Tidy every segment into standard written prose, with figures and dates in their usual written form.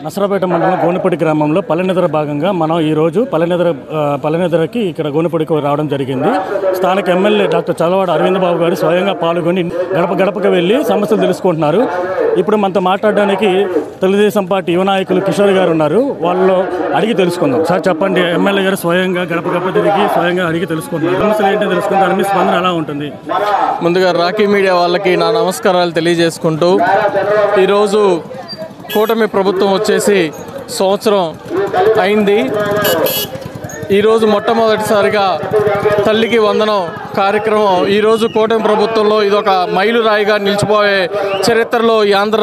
నసరాపేట మండలం గోనెపొడి గ్రామంలో పల్లెనిద్ర భాగంగా మనం ఈరోజు పల్లెనిద్రకి ఇక్కడ గోనెపొడికి రావడం జరిగింది. స్థానిక ఎమ్మెల్యే డాక్టర్ చదలవాడ అరవింద్ బాబు గారు స్వయంగా పాల్గొని గడపకు వెళ్ళి సమస్యలు తెలుసుకుంటున్నారు. ఇప్పుడు మనతో మాట్లాడడానికి తెలుగుదేశం పార్టీ యువ నాయకులు కిషోర్ గారు ఉన్నారు. వాళ్ళు అడిగి తెలుసుకుందాం. సార్ చెప్పండి, ఎమ్మెల్యే గారు స్వయంగా గడప తిరిగి స్వయంగా అడిగి తెలుసుకుంటున్నారు. సమస్యలు ఏంటో తెలుసుకుంటారు, మీ స్పందన ఎలా ఉంటుంది? ముందుగా రాకీ మీడియా వాళ్ళకి నా నమస్కారాలు తెలియజేసుకుంటూ, ఈరోజు కూటమి ప్రభుత్వం వచ్చేసి సంవత్సరం అయింది. ఈరోజు మొట్టమొదటిసారిగా తల్లికి వందనం కార్యక్రమం ఈరోజు కూటమి ప్రభుత్వంలో ఇదొక మైలురాయిగా నిలిచిపోయే చరిత్రలో ఈ ఆంధ్ర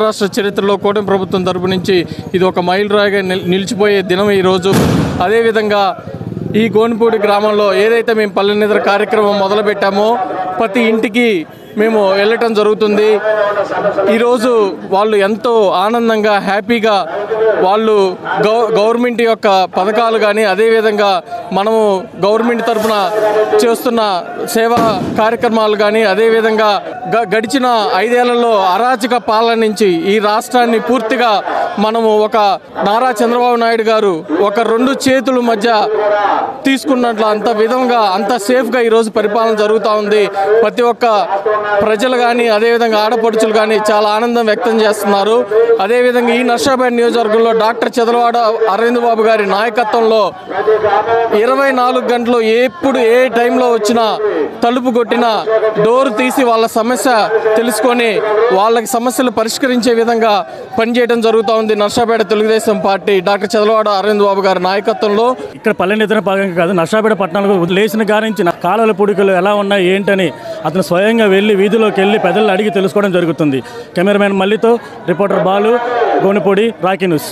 రాష్ట్ర చరిత్రలో కూటమి ప్రభుత్వం తరపు నుంచి ఇది ఒక మైలురాయిగా నిలిచిపోయే దినం ఈరోజు. అదేవిధంగా ఈ గోనెపొడి గ్రామంలో ఏదైతే మేము పల్లెనిద్ర కార్యక్రమం మొదలుపెట్టామో ప్రతి ఇంటికి మేము వెళ్ళటం జరుగుతుంది. ఈరోజు వాళ్ళు ఎంతో ఆనందంగా హ్యాపీగా వాళ్ళు గవర్నమెంట్ యొక్క పథకాలు కానీ అదేవిధంగా మనము గవర్నమెంట్ తరఫున చేస్తున్న సేవా కార్యక్రమాలు కానీ అదేవిధంగా గడిచిన 5 ఏళ్లలో అరాచక పాలన నుంచి ఈ రాష్ట్రాన్ని పూర్తిగా మనము ఒక నారా చంద్రబాబు నాయుడు గారు ఒక 2 చేతుల మధ్య తీసుకున్నట్లు అంత విధంగా అంత సేఫ్గా ఈరోజు పరిపాలన జరుగుతూ ఉంది. ప్రతి ఒక్క ప్రజలు కానీ అదేవిధంగా ఆడపడుచులు కానీ చాలా ఆనందం వ్యక్తం చేస్తున్నారు. అదేవిధంగా ఈ నర్సాపేట నియోజకవర్గంలో డాక్టర్ చదలవాడ అరవింద్ బాబు గారి నాయకత్వంలో 24 గంటలు ఎప్పుడు ఏ టైంలో వచ్చినా తలుపు కొట్టినా డోర్ తీసి వాళ్ళ సమస్య తెలుసుకొని వాళ్ళకి సమస్యలు పరిష్కరించే విధంగా పనిచేయడం జరుగుతూ ఉంది. నర్సాపేట తెలుగుదేశం పార్టీ డాక్టర్ చదలవాడ అరవింద్ బాబు గారి నాయకత్వంలో ఇక్కడ పల్లెనిద్ర భాగంగా కాదు, నర్సాపేట పట్టణాలకు లేచిన గారించి కాలువల పూడికలు ఎలా ఉన్నాయి ఏంటని అతను స్వయంగా వెళ్ళి వీధిలోకి వెళ్ళి పెద్దలు అడిగి తెలుసుకోవడం జరుగుతుంది. కెమెరామెన్ మల్లితో reporter Balu, Gonepodi, Rocky news.